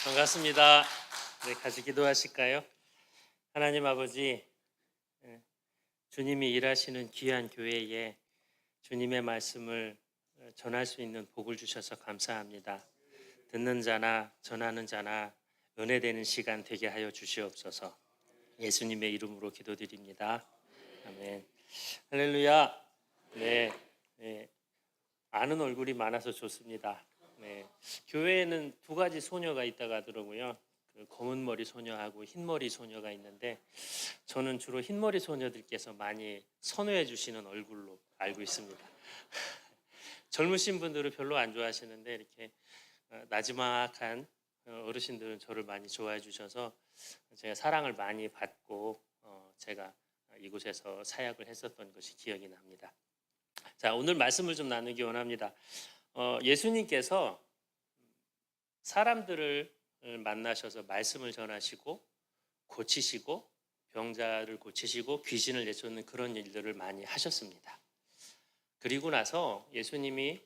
반갑습니다. 네, 같이 기도하실까요? 하나님 아버지, 주님이 일하시는 귀한 교회에 주님의 말씀을 전할 수 있는 복을 주셔서 감사합니다. 듣는 자나 전하는 자나 은혜되는 시간 되게 하여 주시옵소서. 예수님의 이름으로 기도드립니다. 아멘. 할렐루야. 네, 네, 아는 얼굴이 많아서 좋습니다. 네, 교회에는 두 가지 소녀가 있다고 하더라고요. 그 검은 머리 소녀하고 흰 머리 소녀가 있는데 저는 주로 흰 머리 소녀들께서 많이 선호해 주시는 얼굴로 알고 있습니다. 젊으신 분들은 별로 안 좋아하시는데 이렇게 나지막한 어르신들은 저를 많이 좋아해 주셔서 제가 사랑을 많이 받고 제가 이곳에서 사역을 했었던 것이 기억이 납니다. 자, 오늘 말씀을 좀 나누기 원합니다. 예수님께서 사람들을 만나셔서 말씀을 전하시고 고치시고 병자를 고치시고 귀신을 내쫓는 그런 일들을 많이 하셨습니다. 그리고 나서 예수님이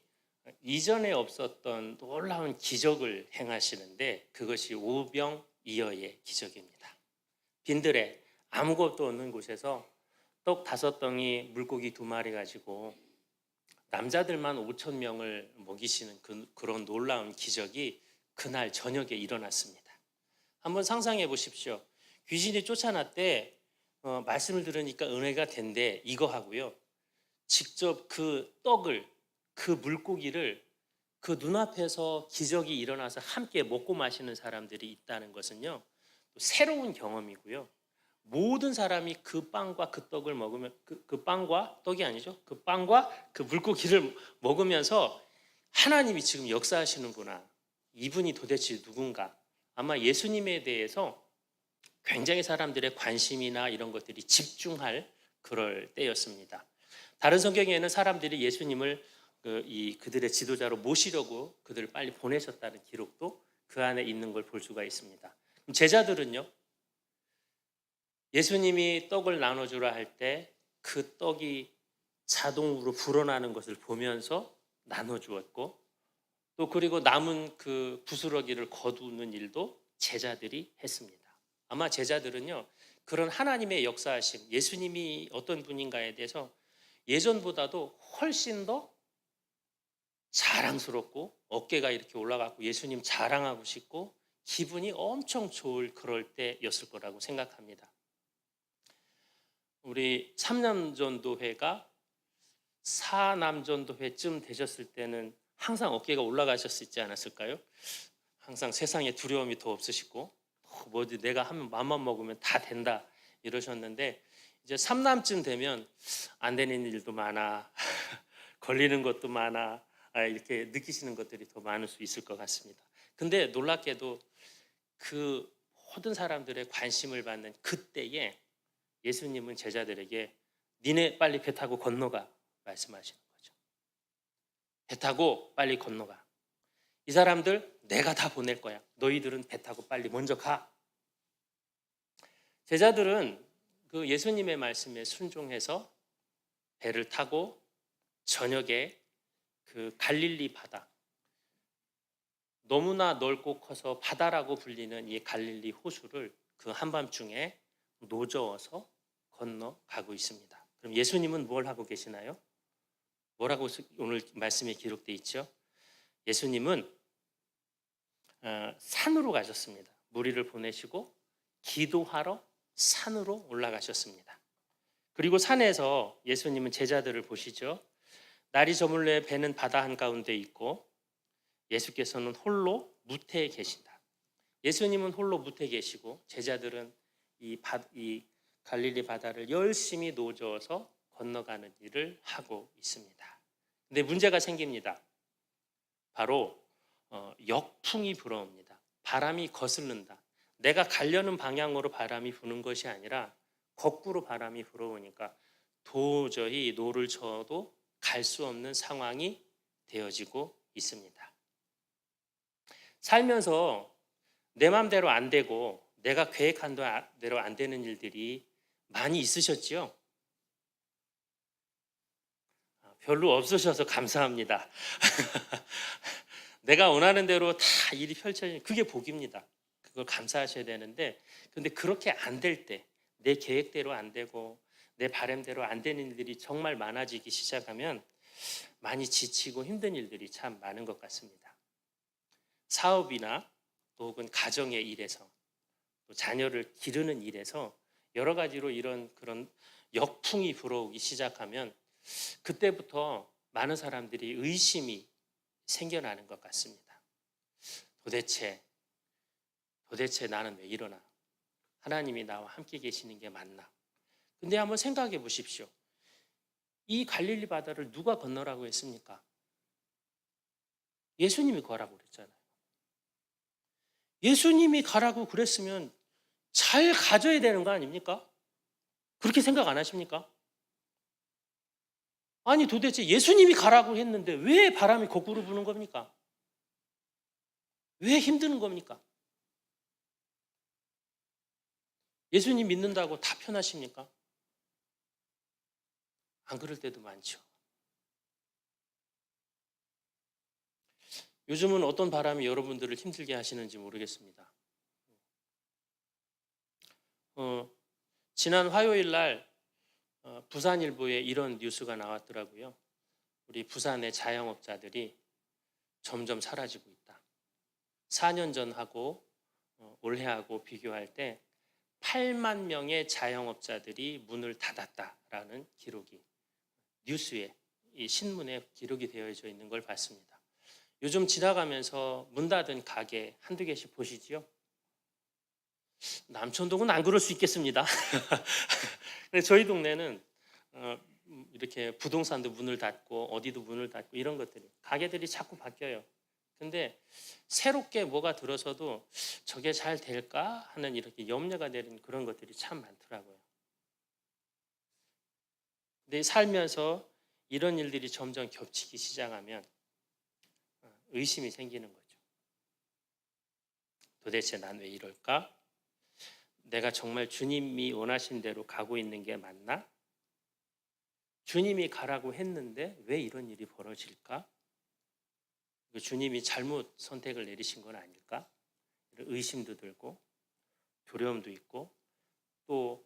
이전에 없었던 놀라운 기적을 행하시는데 그것이 오병이어의 기적입니다. 빈들에 아무것도 없는 곳에서 떡 5덩이 물고기 2마리 가지고 남자들만 5천 명을 먹이시는 그런 놀라운 기적이 그날 저녁에 일어났습니다. 한번 상상해 보십시오. 귀신이 쫓아났대 말씀을 들으니까 은혜가 된대 이거 하고요. 직접 그 떡을 그 물고기를 그 눈앞에서 기적이 일어나서 함께 먹고 마시는 사람들이 있다는 것은요. 또 새로운 경험이고요. 모든 사람이 그 빵과 그 떡을 먹으면 그 빵과 떡이 아니죠. 그 빵과 그 물고기를 먹으면서 하나님이 지금 역사하시는구나. 이분이 도대체 누군가. 아마 예수님에 대해서 굉장히 사람들의 관심이나 이런 것들이 집중할 그럴 때였습니다. 다른 성경에는 사람들이 예수님을 그들의 지도자로 모시려고 그들을 빨리 보내셨다는 기록도 그 안에 있는 걸 볼 수가 있습니다. 제자들은요. 예수님이 떡을 나눠주라 할 때 그 떡이 자동으로 불어나는 것을 보면서 나눠주었고 또 그리고 남은 그 부스러기를 거두는 일도 제자들이 했습니다. 아마 제자들은요 그런 하나님의 역사하심 예수님이 어떤 분인가에 대해서 예전보다도 훨씬 더 자랑스럽고 어깨가 이렇게 올라가고 예수님 자랑하고 싶고 기분이 엄청 좋을 그럴 때였을 거라고 생각합니다. 우리 3남전도회가 4남전도회쯤 되셨을 때는 항상 어깨가 올라가셨지 않았을까요? 항상 세상에 두려움이 더 없으시고 뭐지 내가 하면 맘만 먹으면 다 된다 이러셨는데 이제 3남쯤 되면 안 되는 일도 많아 걸리는 것도 많아 이렇게 느끼시는 것들이 더 많을 수 있을 것 같습니다. 근데 놀랍게도 그 모든 사람들의 관심을 받는 그때에 예수님은 제자들에게 니네 빨리 배 타고 건너가 말씀하시는 거죠. 배 타고 빨리 건너가. 이 사람들 내가 다 보낼 거야. 너희들은 배 타고 빨리 먼저 가. 제자들은 그 예수님의 말씀에 순종해서 배를 타고 저녁에 그 갈릴리 바다 너무나 넓고 커서 바다라고 불리는 이 갈릴리 호수를 그 한밤중에 노저어서 건너가고 있습니다. 그럼 예수님은 뭘 하고 계시나요? 뭐라고 오늘 말씀에 기록되어 있죠? 예수님은 산으로 가셨습니다. 무리를 보내시고 기도하러 산으로 올라가셨습니다. 그리고 산에서 예수님은 제자들을 보시죠. 날이 저물래 배는 바다 한가운데 있고 예수께서는 홀로 무태에 계신다. 예수님은 홀로 무태에 계시고 제자들은 이 갈릴리 바다를 열심히 노저어서 건너가는 일을 하고 있습니다. 근데 문제가 생깁니다. 바로 역풍이 불어옵니다. 바람이 거슬른다. 내가 가려는 방향으로 바람이 부는 것이 아니라 거꾸로 바람이 불어오니까 도저히 노를 저어도 갈 수 없는 상황이 되어지고 있습니다. 살면서 내 마음대로 안 되고 내가 계획한 대로 안 되는 일들이 많이 있으셨지요? 별로 없으셔서 감사합니다. 내가 원하는 대로 다 일이 펼쳐지는 그게 복입니다. 그걸 감사하셔야 되는데 근데 그렇게 안 될 때 내 계획대로 안 되고 내 바람대로 안 되는 일들이 정말 많아지기 시작하면 많이 지치고 힘든 일들이 참 많은 것 같습니다. 사업이나 또 혹은 가정의 일에서 또 자녀를 기르는 일에서 여러 가지로 이런 그런 역풍이 불어오기 시작하면 그때부터 많은 사람들이 의심이 생겨나는 것 같습니다. 도대체 나는 왜 이러나? 하나님이 나와 함께 계시는 게 맞나? 근데 한번 생각해 보십시오. 이 갈릴리 바다를 누가 건너라고 했습니까? 예수님이 가라고 그랬잖아요. 예수님이 가라고 그랬으면 잘 가져야 되는 거 아닙니까? 그렇게 생각 안 하십니까? 아니 도대체 예수님이 가라고 했는데 왜 바람이 거꾸로 부는 겁니까? 왜 힘드는 겁니까? 예수님 믿는다고 다 편하십니까? 안 그럴 때도 많죠. 요즘은 어떤 바람이 여러분들을 힘들게 하시는지 모르겠습니다. 지난 화요일 날 부산일보에 이런 뉴스가 나왔더라고요. 우리 부산의 자영업자들이 점점 사라지고 있다. 4년 전하고 올해하고 비교할 때 8만 명의 자영업자들이 문을 닫았다라는 기록이 뉴스에 이 신문에 기록이 되어져 있는 걸 봤습니다. 요즘 지나가면서 문 닫은 가게 한두 개씩 보시지요? 남천동은 안 그럴 수 있겠습니다. 근데 저희 동네는 이렇게 부동산도 문을 닫고 어디도 문을 닫고 이런 것들이 가게들이 자꾸 바뀌어요. 근데 새롭게 뭐가 들어서도 저게 잘 될까 하는 이렇게 염려가 되는 그런 것들이 참 많더라고요. 근데 살면서 이런 일들이 점점 겹치기 시작하면 의심이 생기는 거죠. 도대체 난 왜 이럴까? 내가 정말 주님이 원하신 대로 가고 있는 게 맞나? 주님이 가라고 했는데 왜 이런 일이 벌어질까? 주님이 잘못 선택을 내리신 건 아닐까? 이런 의심도 들고 두려움도 있고 또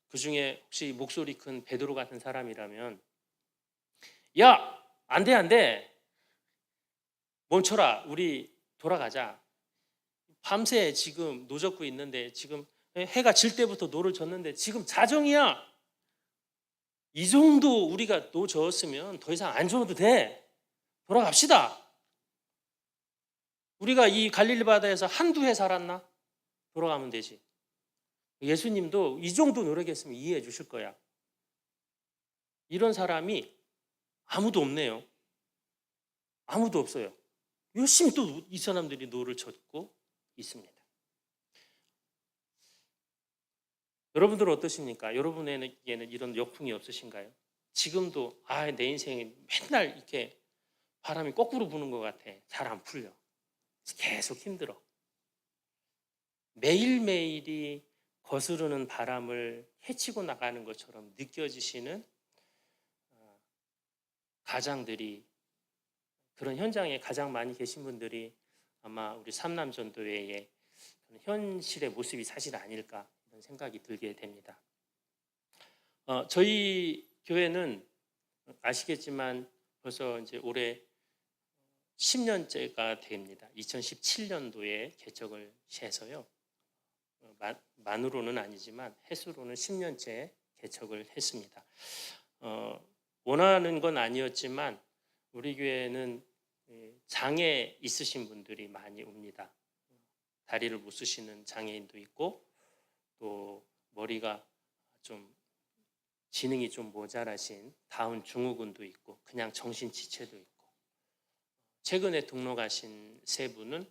그중에 혹시 목소리 큰 베드로 같은 사람이라면 야! 안 돼, 안 돼! 멈춰라! 우리 돌아가자. 밤새 지금 노 젓고 있는데 지금 해가 질 때부터 노를 젓는데 지금 자정이야. 이 정도 우리가 노 저었으면 더 이상 안 저어도 돼. 돌아갑시다. 우리가 이 갈릴리 바다에서 한두 해 살았나? 돌아가면 되지. 예수님도 이 정도 노력했으면 이해해 주실 거야. 이런 사람이 아무도 없네요. 아무도 없어요. 열심히 또 이 사람들이 노를 젓고 있습니다. 여러분들은 어떠십니까? 여러분에게는 이런 역풍이 없으신가요? 지금도 내 인생이 맨날 이렇게 바람이 거꾸로 부는 것 같아. 잘 안 풀려. 계속 힘들어. 매일매일이 거스르는 바람을 헤치고 나가는 것처럼 느껴지시는 가장들이 그런 현장에 가장 많이 계신 분들이 아마 우리 삼남전도회의 현실의 모습이 사실 아닐까 이런 생각이 들게 됩니다. 저희 교회는 아시겠지만 벌써 이제 올해 10년째가 됩니다. 2017년도에 개척을 해서요. 만으로는 아니지만 횟수로는 10년째 개척을 했습니다. 원하는 건 아니었지만 우리 교회는 장애 있으신 분들이 많이 옵니다. 다리를 못 쓰시는 장애인도 있고 또 머리가 좀 지능이 좀 모자라신 다운 증후군도 있고 그냥 정신지체도 있고 최근에 등록하신 세 분은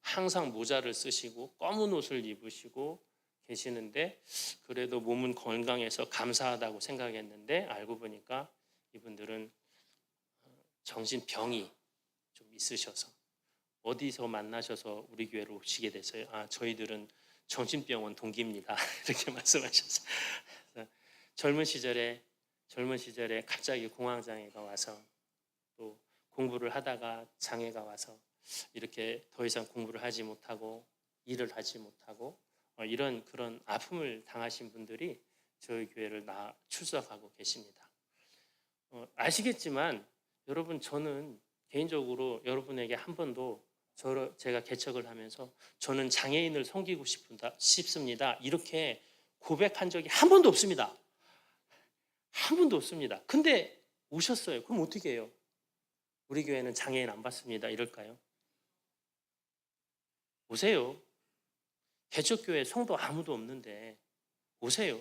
항상 모자를 쓰시고 검은 옷을 입으시고 계시는데 그래도 몸은 건강해서 감사하다고 생각했는데 알고 보니까 이분들은 정신병이 좀 있으셔서 어디서 만나셔서 우리 교회로 오시게 됐어요. 저희들은 정신병원 동기입니다. 이렇게 말씀하셨어요. 젊은 시절에 갑자기 공황장애가 와서 또 공부를 하다가 장애가 와서 이렇게 더 이상 공부를 하지 못하고 일을 하지 못하고 이런 그런 아픔을 당하신 분들이 저희 교회를 출석하고 계십니다. 아시겠지만 여러분, 저는 개인적으로 여러분에게 한 번도 제가 개척을 하면서 저는 장애인을 섬기고 싶습니다 이렇게 고백한 적이 한 번도 없습니다. 한 번도 없습니다. 근데 오셨어요. 그럼 어떻게 해요? 우리 교회는 장애인 안 받습니다 이럴까요? 오세요. 개척교회 성도 아무도 없는데 오세요.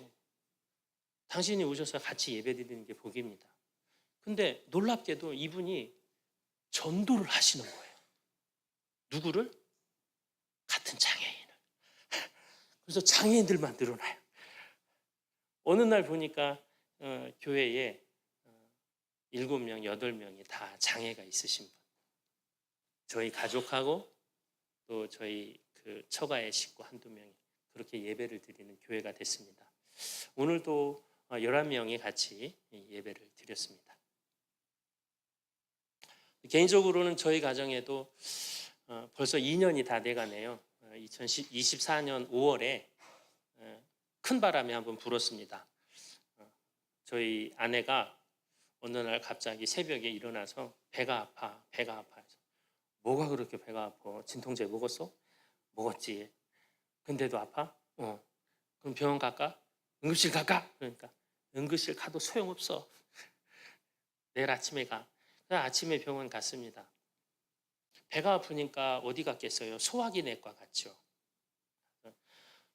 당신이 오셔서 같이 예배드리는 게 복입니다. 근데 놀랍게도 이분이 전도를 하시는 거예요. 누구를? 같은 장애인을. 그래서 장애인들만 늘어나요. 어느 날 보니까 교회에 7명, 8명이 다 장애가 있으신 분. 저희 가족하고 또 저희 그 처가의 식구 한두 명이 그렇게 예배를 드리는 교회가 됐습니다. 오늘도 11명이 같이 예배를 드렸습니다. 개인적으로는 저희 가정에도 벌써 2년이 다 돼가네요. 2024년 5월에 큰 바람이 한번 불었습니다. 저희 아내가 어느 날 갑자기 새벽에 일어나서 배가 아파 해서 뭐가 그렇게 배가 아파? 진통제 먹었어? 먹었지. 근데도 아파? 그럼 병원 갈까? 응급실 갈까? 그러니까 응급실 가도 소용없어. 내일 아침에 가. 아침에 병원 갔습니다. 배가 아프니까 어디 갔겠어요? 소화기 내과 갔죠.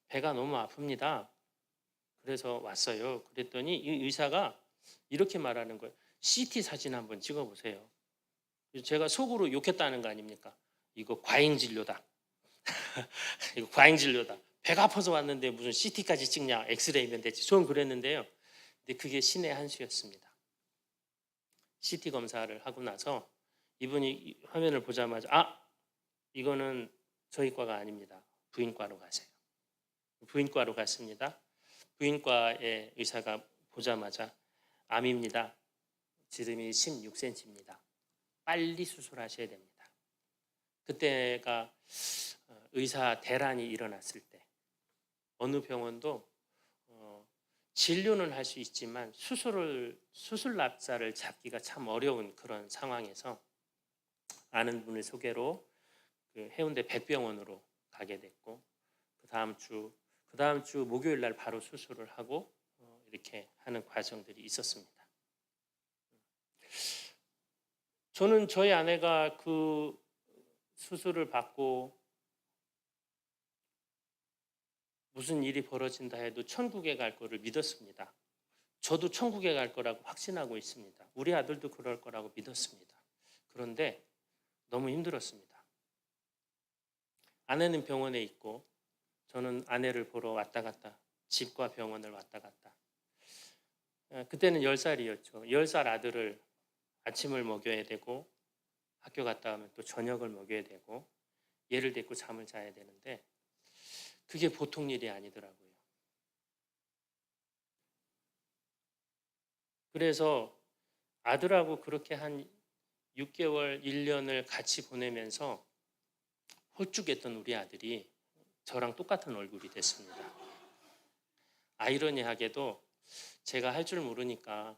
배가 너무 아픕니다. 그래서 왔어요. 그랬더니 이 의사가 이렇게 말하는 거예요. CT 사진 한번 찍어보세요. 제가 속으로 욕했다는 거 아닙니까? 이거 과잉 진료다. 이거 과잉 진료다. 배가 아파서 왔는데 무슨 CT까지 찍냐? 엑스레이면 되지. 저는 그랬는데요. 근데 그게 신의 한 수였습니다. CT 검사를 하고 나서 이분이 화면을 보자마자 이거는 저희 과가 아닙니다. 부인과로 가세요. 부인과로 갔습니다. 부인과의 의사가 보자마자 암입니다. 지름이 16cm입니다. 빨리 수술하셔야 됩니다. 그때가 의사 대란이 일어났을 때 어느 병원도 진료는 할 수 있지만 수술 날짜를 잡기가 참 어려운 그런 상황에서 아는 분의 소개로 그 해운대 백병원으로 가게 됐고 그 다음 주 목요일 날 바로 수술을 하고 이렇게 하는 과정들이 있었습니다. 저는 저희 아내가 그 수술을 받고 무슨 일이 벌어진다 해도 천국에 갈 거를 믿었습니다. 저도 천국에 갈 거라고 확신하고 있습니다. 우리 아들도 그럴 거라고 믿었습니다. 그런데 너무 힘들었습니다. 아내는 병원에 있고 저는 아내를 보러 왔다 갔다, 집과 병원을 왔다 갔다. 그때는 10살이었죠. 10살 아들을 아침을 먹여야 되고 학교 갔다 오면 또 저녁을 먹여야 되고 얘를 데리고 잠을 자야 되는데 그게 보통 일이 아니더라고요. 그래서 아들하고 그렇게 한 6개월, 1년을 같이 보내면서 홀쭉했던 우리 아들이 저랑 똑같은 얼굴이 됐습니다. 아이러니하게도 제가 할 줄 모르니까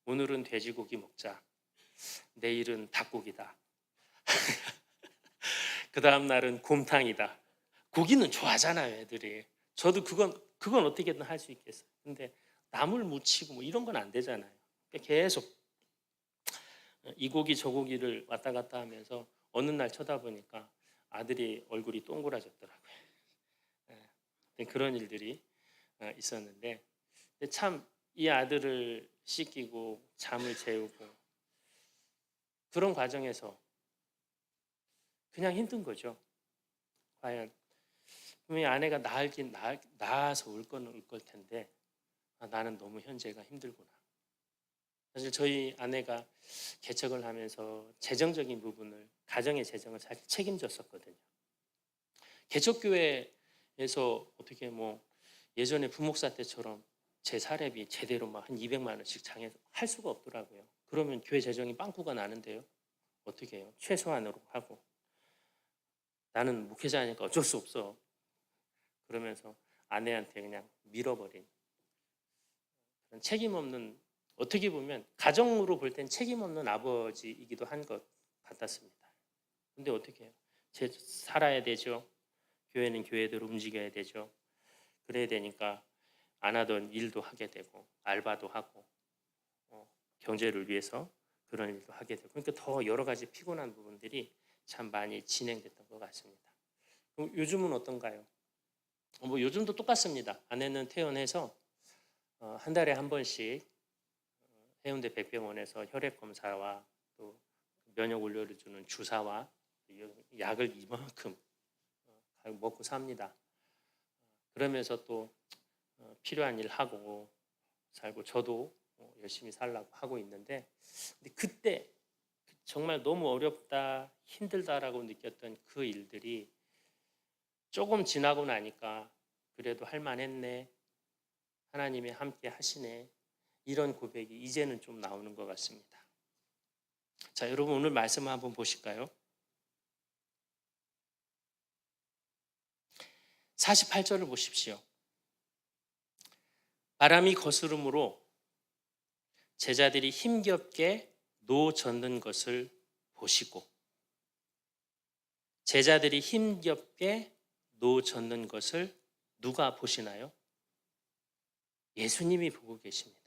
오늘은 돼지고기 먹자. 내일은 닭고기다. 그 다음 날은 곰탕이다. 고기는 좋아하잖아요, 애들이. 저도 그건 어떻게든 할 수 있겠어요. 근데 나물 무치고 뭐 이런 건 안 되잖아요. 계속 이 고기 저 고기를 왔다 갔다 하면서 어느 날 쳐다보니까 아들이 얼굴이 동그라졌더라고요. 그런 일들이 있었는데 참 이 아들을 씻기고 잠을 재우고 그런 과정에서 그냥 힘든 거죠. 과연 분명히 아내가 나아서 울 거는 울 걸 텐데 나는 너무 현재가 힘들구나. 사실 저희 아내가 개척을 하면서 재정적인 부분을 가정의 재정을 잘 책임졌었거든요. 개척교회에서 어떻게 뭐 예전에 부목사 때처럼 제 사례비 제대로 막 한 200만 원씩 장해서 할 수가 없더라고요. 그러면 교회 재정이 빵꾸가 나는데요. 어떻게 해요? 최소한으로 하고 나는 목회자니까 어쩔 수 없어. 그러면서 아내한테 그냥 밀어버린 그런 책임 없는, 어떻게 보면 가정으로 볼 땐 책임 없는 아버지이기도 한 것 같았습니다. 근데 어떻게 해요? 살아야 되죠. 교회는 교회대로 움직여야 되죠. 그래야 되니까 안 하던 일도 하게 되고 알바도 하고 경제를 위해서 그런 일도 하게 되고, 그러니까 더 여러 가지 피곤한 부분들이 참 많이 진행됐던 것 같습니다. 그럼 요즘은 어떤가요? 뭐 요즘도 똑같습니다. 아내는 퇴원해서 한 달에 한 번씩 해운대 백병원에서 혈액 검사와 또 면역 원료를 주는 주사와 약을 이만큼 먹고 삽니다. 그러면서 또 필요한 일 하고 살고, 저도 열심히 살려고 하고 있는데, 근데 그때 정말 너무 어렵다, 힘들다라고 느꼈던 그 일들이 조금 지나고 나니까 그래도 할만했네, 하나님이 함께 하시네, 이런 고백이 이제는 좀 나오는 것 같습니다. 자, 여러분 오늘 말씀 한번 보실까요? 48절을 보십시오. 바람이 거스름으로 제자들이 힘겹게 노 젓는 것을 보시고, 제자들이 힘겹게 노 젓는 것을 누가 보시나요? 예수님이 보고 계십니다.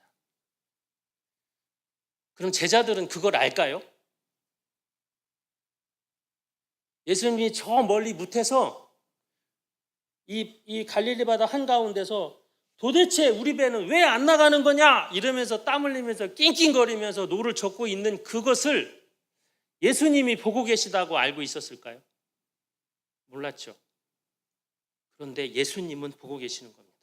그럼 제자들은 그걸 알까요? 예수님이 저 멀리 못해서 이 갈릴리 바다 한가운데서 도대체 우리 배는 왜 안 나가는 거냐 이러면서 땀 흘리면서 낑낑거리면서 노를 젓고 있는 그것을 예수님이 보고 계시다고 알고 있었을까요? 몰랐죠. 그런데 예수님은 보고 계시는 겁니다.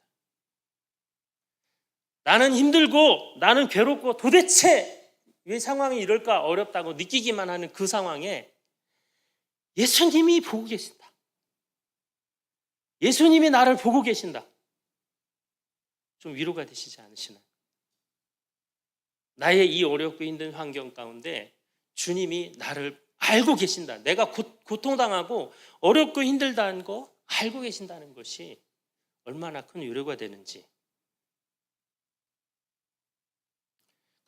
나는 힘들고 나는 괴롭고 도대체 왜 상황이 이럴까 어렵다고 느끼기만 하는 그 상황에 예수님이 보고 계신다. 예수님이 나를 보고 계신다. 좀 위로가 되시지 않으시나요? 나의 이 어렵고 힘든 환경 가운데 주님이 나를 알고 계신다. 내가 고통당하고 어렵고 힘들다는 거 알고 계신다는 것이 얼마나 큰 위로가 되는지.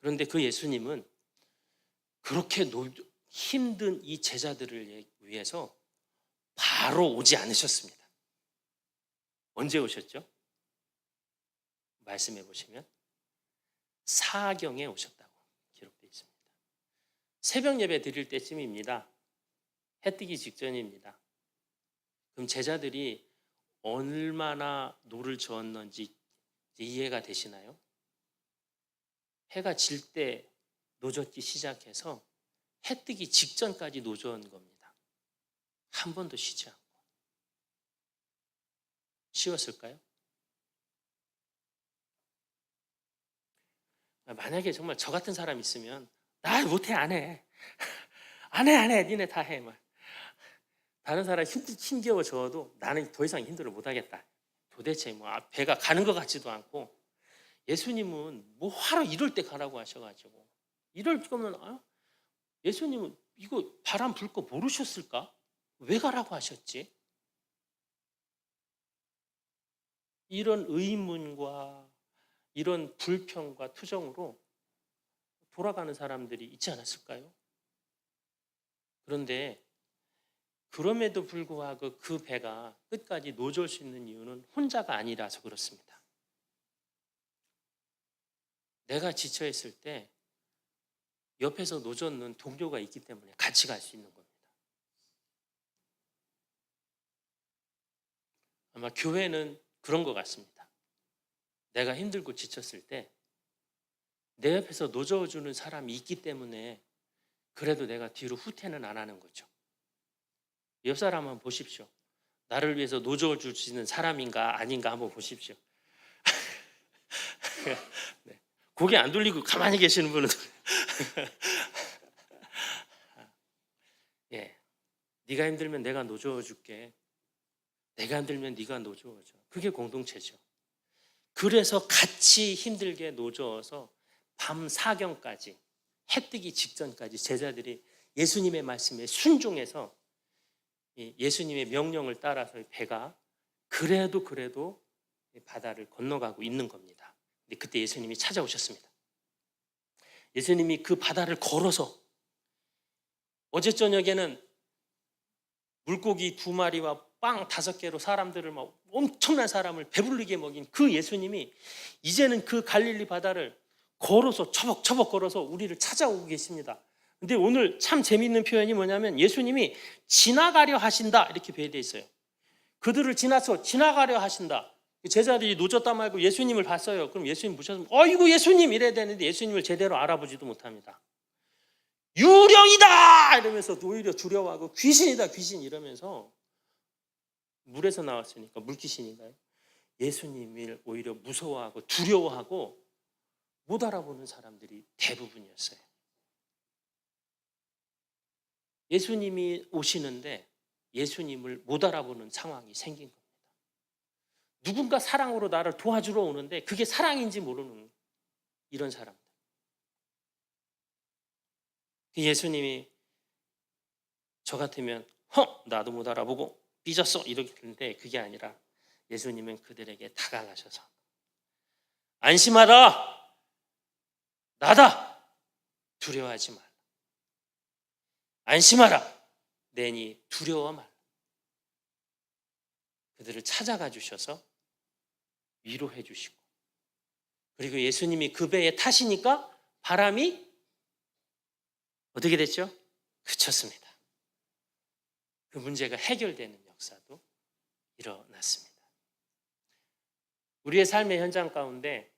그런데 그 예수님은 그렇게 힘든 이 제자들을 위해서 바로 오지 않으셨습니다. 언제 오셨죠? 말씀해 보시면 사경에 오셨다고 기록되어 있습니다. 새벽 예배 드릴 때쯤입니다. 해 뜨기 직전입니다. 그럼 제자들이 얼마나 노를 저었는지 이해가 되시나요? 해가 질 때 노젓기 시작해서 해 뜨기 직전까지 노저은 겁니다. 한 번도 쉬지 않고. 쉬웠을까요? 만약에 정말 저 같은 사람 있으면 나 못해, 안 해. 안 해. 니네 다 해. 막. 다른 사람 힘겨워 져도 나는 더 이상 힘들어 못하겠다. 도대체 뭐 배가 가는 것 같지도 않고, 예수님은 뭐 하러 이럴 때 가라고 하셔가지고, 이럴 거면 예수님은 이거 바람 불 거 모르셨을까? 왜 가라고 하셨지? 이런 의문과 이런 불평과 투정으로 돌아가는 사람들이 있지 않았을까요? 그런데 그럼에도 불구하고 그 배가 끝까지 노저을 수 있는 이유는 혼자가 아니라서 그렇습니다. 내가 지쳐있을 때 옆에서 노젓는 동료가 있기 때문에 같이 갈 수 있는 겁니다. 아마 교회는 그런 것 같습니다. 내가 힘들고 지쳤을 때 내 옆에서 노저어주는 사람이 있기 때문에 그래도 내가 뒤로 후퇴는 안 하는 거죠. 옆 사람 한번 보십시오. 나를 위해서 노저어 주시는 사람인가 아닌가 한번 보십시오. 네. 고개 안 돌리고 가만히 계시는 분은 예, 네가 힘들면 내가 노저어 줄게. 내가 힘들면 네가 노저어 줘. 그게 공동체죠. 그래서 같이 힘들게 노저어서 밤 사경까지, 해 뜨기 직전까지 제자들이 예수님의 말씀에 순종해서 예수님의 명령을 따라서 배가 그래도 바다를 건너가고 있는 겁니다. 근데 그때 예수님이 찾아오셨습니다. 예수님이 그 바다를 걸어서 어제 저녁에는 물고기 2마리와 빵 5개로 사람들을 막 엄청난 사람을 배부르게 먹인 그 예수님이 이제는 그 갈릴리 바다를 걸어서 처벅처벅 걸어서 우리를 찾아오고 계십니다. 근데 오늘 참 재미있는 표현이 뭐냐면 예수님이 지나가려 하신다 이렇게 배되어 있어요. 그들을 지나서 지나가려 하신다. 제자들이 노젓다 말고 예수님을 봤어요. 그럼 예수님 보셨으면 어이구 예수님 이래야 되는데 예수님을 제대로 알아보지도 못합니다. 유령이다 이러면서 오히려 두려워하고 귀신이다 귀신 이러면서 물에서 나왔으니까 물귀신인가요? 예수님을 오히려 무서워하고 두려워하고 못 알아보는 사람들이 대부분이었어요. 예수님이 오시는데 예수님을 못 알아보는 상황이 생긴 겁니다. 누군가 사랑으로 나를 도와주러 오는데 그게 사랑인지 모르는 이런 사람들. 예수님이 저 같으면 나도 못 알아보고 삐졌어 이러는데 그게 아니라 예수님은 그들에게 다가가셔서 안심하라 나다 두려워하지 말라 안심하라 내니 두려워 말라 그들을 찾아가 주셔서 위로해 주시고 그리고 예수님이 그 배에 타시니까 바람이 어떻게 됐죠? 그쳤습니다. 그 문제가 해결되는 역사도 일어났습니다. 우리의 삶의 현장 가운데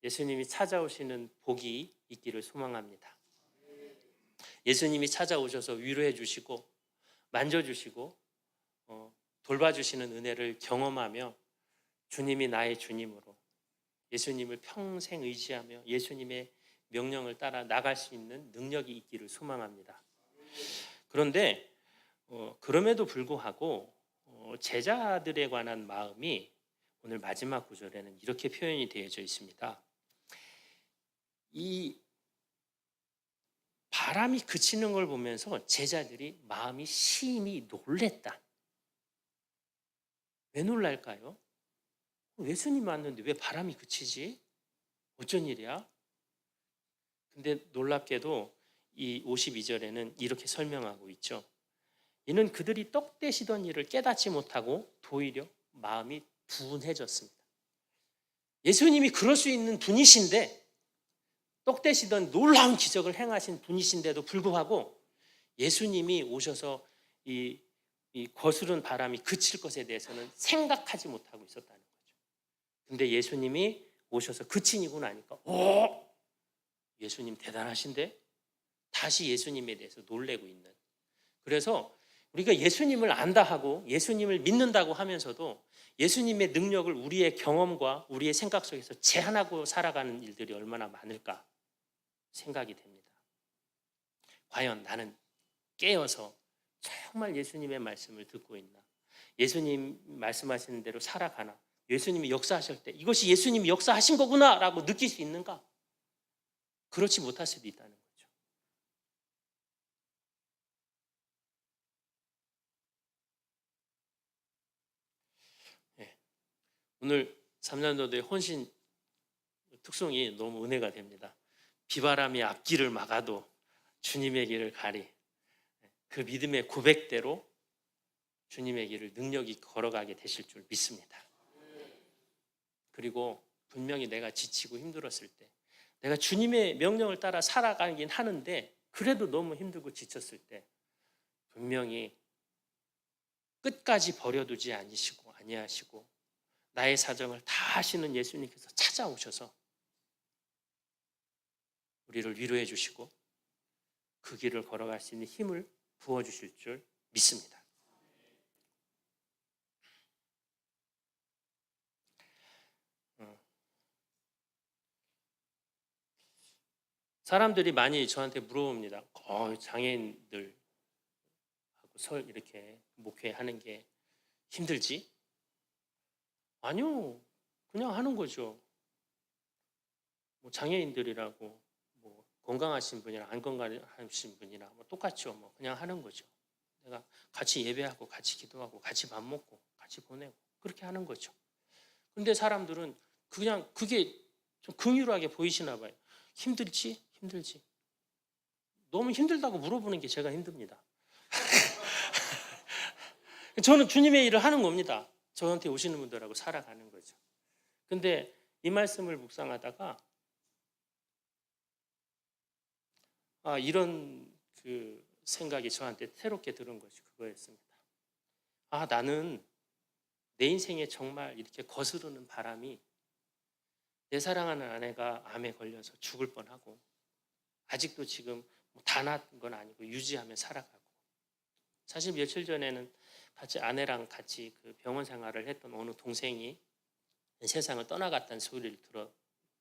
예수님이 찾아오시는 복이 있기를 소망합니다. 예수님이 찾아오셔서 위로해 주시고 만져주시고 돌봐주시는 은혜를 경험하며 주님이 나의 주님으로 예수님을 평생 의지하며 예수님의 명령을 따라 나갈 수 있는 능력이 있기를 소망합니다. 그런데 그럼에도 불구하고 제자들에 관한 마음이 오늘 마지막 구절에는 이렇게 표현이 되어져 있습니다. 이 바람이 그치는 걸 보면서 제자들이 마음이 심히 놀랬다. 왜 놀랄까요? 예수님 왔는데 왜 바람이 그치지? 어쩐 일이야? 근데 놀랍게도 이 52절에는 이렇게 설명하고 있죠. 이는 그들이 떡대시던 일을 깨닫지 못하고 도리어 마음이 둔해졌습니다. 예수님이 그럴 수 있는 분이신데 떡대시던 놀라운 기적을 행하신 분이신데도 불구하고 예수님이 오셔서 이 거스른 바람이 그칠 것에 대해서는 생각하지 못하고 있었다는 거죠. 근데 예수님이 오셔서 그치니고 나니까 예수님 대단하신데 다시 예수님에 대해서 놀래고 있는. 그래서 우리가 예수님을 안다 하고 예수님을 믿는다고 하면서도 예수님의 능력을 우리의 경험과 우리의 생각 속에서 제한하고 살아가는 일들이 얼마나 많을까 생각이 됩니다. 과연 나는 깨어서 정말 예수님의 말씀을 듣고 있나? 예수님 말씀하시는 대로 살아가나? 예수님이 역사하실 때 이것이 예수님이 역사하신 거구나 라고 느낄 수 있는가? 그렇지 못할 수도 있다는 거죠. 네. 오늘 삼년도의 혼신 특송이 너무 은혜가 됩니다. 비바람이 앞길을 막아도 주님의 길을 가리. 그 믿음의 고백대로 주님의 길을 능력이 걸어가게 되실 줄 믿습니다. 그리고 분명히 내가 지치고 힘들었을 때 내가 주님의 명령을 따라 살아가긴 하는데 그래도 너무 힘들고 지쳤을 때 분명히 끝까지 버려두지 아니하시고 나의 사정을 다 아시는 예수님께서 찾아오셔서 우리를 위로해 주시고 그 길을 걸어갈 수 있는 힘을 부어주실 줄 믿습니다. 사람들이 많이 저한테 물어봅니다. 장애인들하고 이렇게 목회하는 게 힘들지? 아니요, 그냥 하는 거죠. 장애인들이라고 건강하신 분이랑 안 건강하신 분이랑 뭐 똑같죠. 뭐 그냥 하는 거죠. 내가 같이 예배하고 같이 기도하고 같이 밥 먹고 같이 보내고 그렇게 하는 거죠. 근데 사람들은 그냥 그게 좀 긍휼하게 보이시나 봐요. 힘들지? 힘들지. 너무 힘들다고 물어보는 게 제가 힘듭니다. 저는 주님의 일을 하는 겁니다. 저한테 오시는 분들하고 살아가는 거죠. 근데 이 말씀을 묵상하다가 이런 그 생각이 저한테 새롭게 들은 것이 그거였습니다. 나는 내 인생에 정말 이렇게 거스르는 바람이 내 사랑하는 아내가 암에 걸려서 죽을 뻔하고 아직도 지금 다 나은 건 아니고 유지하며 살아가고 사실 며칠 전에는 같이 아내랑 같이 그 병원 생활을 했던 어느 동생이 세상을 떠나갔다는 소리를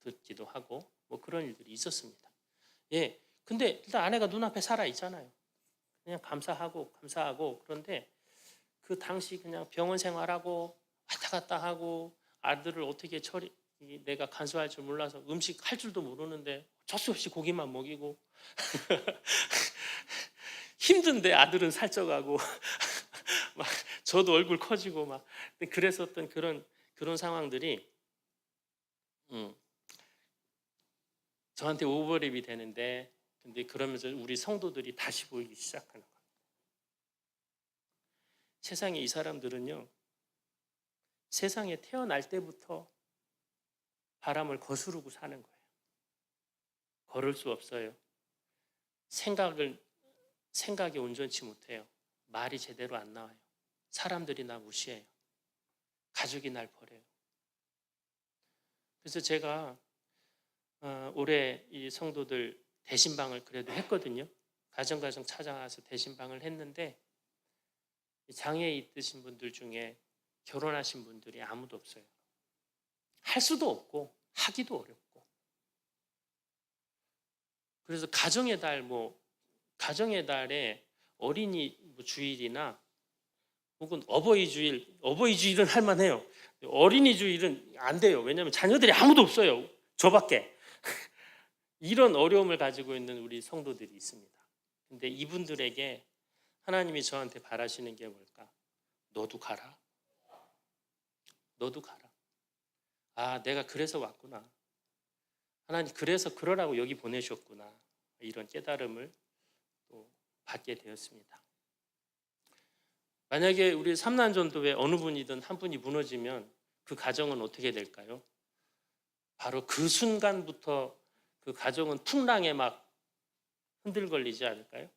듣기도 하고 뭐 그런 일들이 있었습니다. 예, 근데 일단 아내가 눈앞에 살아 있잖아요. 그냥 감사하고 그런데 그 당시 그냥 병원 생활하고 왔다 갔다 하고 아들을 어떻게 내가 간수할 줄 몰라서 음식 할 줄도 모르는데 어쩔 수 없이 고기만 먹이고 힘든데 아들은 살쪄가고 막 저도 얼굴 커지고 막 그랬었던 그런 상황들이 저한테 오버랩이 되는데 근데 그러면서 우리 성도들이 다시 보이기 시작하는 거예요. 세상에 이 사람들은요, 세상에 태어날 때부터 바람을 거스르고 사는 거예요. 걸을 수 없어요. 생각이 온전치 못해요. 말이 제대로 안 나와요. 사람들이 나 무시해요. 가족이 날 버려요. 그래서 제가 올해 이 성도들 대신방을 그래도 했거든요. 가정 찾아가서 대신방을 했는데 장애에 있으신 분들 중에 결혼하신 분들이 아무도 없어요. 할 수도 없고 하기도 어렵고. 그래서 가정의 달에 어린이 주일이나 혹은 어버이 주일은 할만해요. 어린이 주일은 안 돼요. 왜냐하면 자녀들이 아무도 없어요. 저밖에. 이런 어려움을 가지고 있는 우리 성도들이 있습니다. 근데 이분들에게 하나님이 저한테 바라시는 게 뭘까? 너도 가라. 너도 가라. 내가 그래서 왔구나. 하나님 그래서 그러라고 여기 보내셨구나. 이런 깨달음을 또 받게 되었습니다. 만약에 우리 삼난전도회 어느 분이든 한 분이 무너지면 그 가정은 어떻게 될까요? 바로 그 순간부터 그 가정은 풍랑에 막 흔들걸리지 않을까요?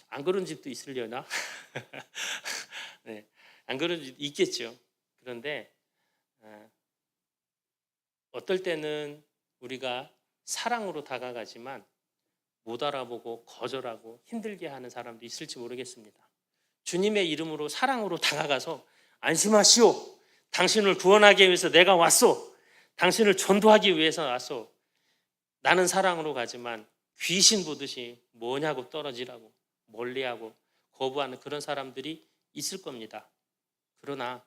안 그런 집도 있으려나? 네, 안 그런 집도 있겠죠. 그런데 어떨 때는 우리가 사랑으로 다가가지만 못 알아보고 거절하고 힘들게 하는 사람도 있을지 모르겠습니다. 주님의 이름으로 사랑으로 다가가서 안심하시오. 당신을 구원하기 위해서 내가 왔소. 당신을 전도하기 위해서 왔소. 나는 사랑으로 가지만 귀신 보듯이 뭐냐고 떨어지라고 멀리하고 거부하는 그런 사람들이 있을 겁니다. 그러나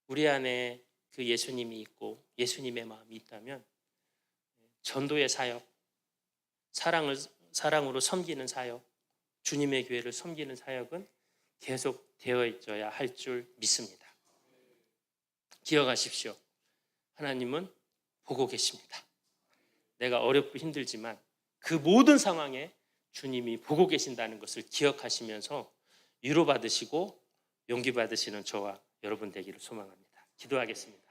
우리 안에 그 예수님이 있고 예수님의 마음이 있다면 전도의 사역, 사랑으로 섬기는 사역, 주님의 교회를 섬기는 사역은 계속 되어 있어야 할 줄 믿습니다. 기억하십시오. 하나님은 보고 계십니다. 내가 어렵고 힘들지만 그 모든 상황에 주님이 보고 계신다는 것을 기억하시면서 위로받으시고 용기 받으시는 저와 여러분 되기를 소망합니다. 기도하겠습니다.